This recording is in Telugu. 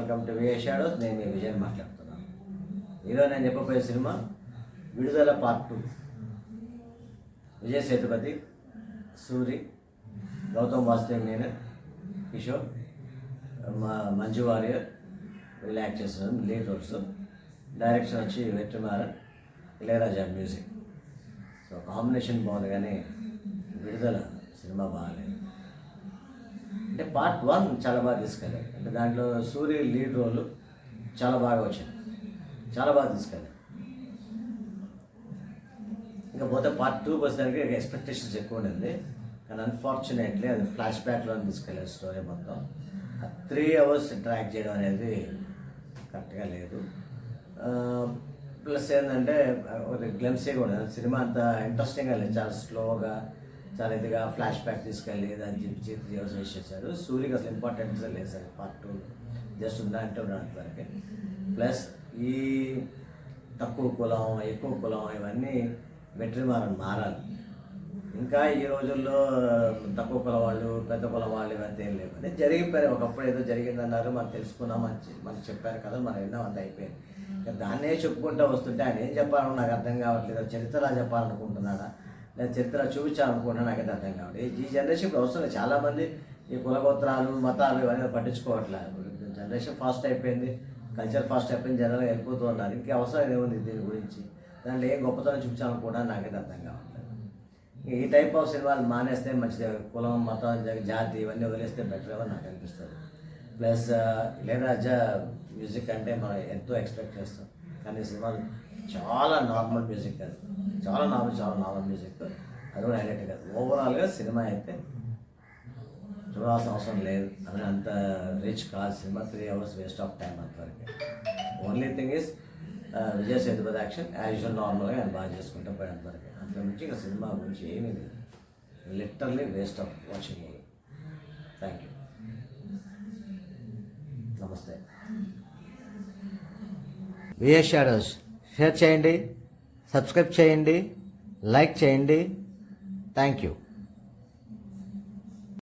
Welcome to VA shadows. నేను మీ విజయ్ మాట్లాడుతున్నాను. ఈరోజు నేను చెప్పబోయే సినిమా విడుదల పార్ట్ 2. విజయ్ సేతుపతి, సూరి, గౌతమ్ వాసుదేవ్ మేనన్, కిషోర్, మంజు వారియర్ వీళ్ళు యాక్ట్ చేస్తున్నారు లీడ్ రోల్స్. డైరెక్షన్ వచ్చి Vetrimaaran, Ilaiyaraaja music. So combination బాగుంది కానీ విడుదల సినిమా బాగాలేదు. అంటే పార్ట్ 1 చాలా బాగా తీసుకెళ్ళారు. అంటే దాంట్లో సూర్య లీడ్ రోల్ చాలా బాగా వచ్చింది, చాలా బాగా తీసుకెళ్ళారు. ఇంకా పోతే పార్ట్ 2 వచ్చేసరికి ఎక్స్పెక్టేషన్స్ ఎక్కువ ఉండింది, కానీ అన్ఫార్చునేట్లీ అది ఫ్లాష్ బ్యాక్లో తీసుకెళ్ళారు స్టోరీ మొత్తం. 3 hours ట్రాక్ చేయడం అనేది కరెక్ట్గా లేదు. ప్లస్ ఏంటంటే ఒక గ్లిమ్సే కూడా సినిమా అంత ఇంట్రెస్టింగ్గా లేదు, చాలా స్లోగా, చాలా ఇదిగా ఫ్లాష్ బ్యాక్ తీసుకెళ్ళి దాన్ని చెప్పి 3 hours వేస్ట్ చేశారు. సూర్యకి అసలు ఇంపార్టెన్స్ లేదు సార్ పార్ట్ 2, జస్ట్ ఉందంటే వరకు. ప్లస్ ఈ తక్కువ కులం ఎక్కువ కులం ఇవన్నీ వెట్రిమారన్ మారాలి. ఇంకా ఈ రోజుల్లో తక్కువ కులం వాళ్ళు పెద్ద కులం వాళ్ళు ఇవంతా ఏం లేవు. అంటే జరిగిపోయారు, ఒకప్పుడు ఏదో జరిగిందన్నారు, మనం తెలుసుకున్నాం, మనకు చెప్పారు కదా, మనం విన్నాం, అంత అయిపోయింది. దాన్నే చెప్పుకుంటూ వస్తుంటే ఆయన ఏం చెప్పాలో నాకు అర్థం కావట్లేదు. చరిత్రలా చెప్పాలనుకుంటున్నాడా లేదా చరిత్ర చూపించాలనుకుంటున్నా నాకైతే అర్థం కావట్లేదు. ఈ జనరేషన్ ఇప్పుడు వస్తుంది, చాలామంది ఈ కులగోత్రాలు మతాలు ఇవన్నీ పట్టించుకోవట్లేదు. జనరేషన్ ఫాస్ట్ అయిపోయింది, కల్చర్ ఫాస్ట్ అయిపోయింది, జనాలు వెళ్ళిపోతూ ఉన్నారు. ఇంకా అవసరం ఏముంది దీని గురించి, దాంట్లో ఏం గొప్పతనం చూపించాలనుకుంటున్నా నాకైతే అర్థం కావట్లేదు. ఈ టైప్ ఆఫ్ సినిమాలు మానేస్తే మంచిది. కులం మతం జాతి ఇవన్నీ వదిలేస్తే బెటర్ ఏమో నాకు అనిపిస్తుంది. ప్లస్ ఇళయరాజా మ్యూజిక్ అంటే మనం ఎంతో ఎక్స్పెక్ట్ చేస్తాం, కానీ సినిమాలు చాలా నార్మల్ మ్యూజిక్, అది చాలా నార్మల్ మ్యూజిక్, అది కూడా హైలైట్ కాదు. ఓవరాల్గా సినిమా అయితే చూడాల్సిన అవసరం లేదు, అని అంత రిచ్ కాదు సినిమా. 3 hours వేస్ట్ ఆఫ్ టైం అంతవరకు. Only thing is Vijay Sethupathi action as usual నార్మల్గా ఆయన బాగా చేసుకుంటూ పోయేంతవరకు. అంత నుంచి ఇంకా సినిమా గురించి ఏమీ లేదు, literally waste of watching movie. Thank you, నమస్తే. విఏ షాడోస్ షేర్ చేయండి, సబ్స్క్రైబ్ చేయండి, లైక్ చేయండి. Thank you.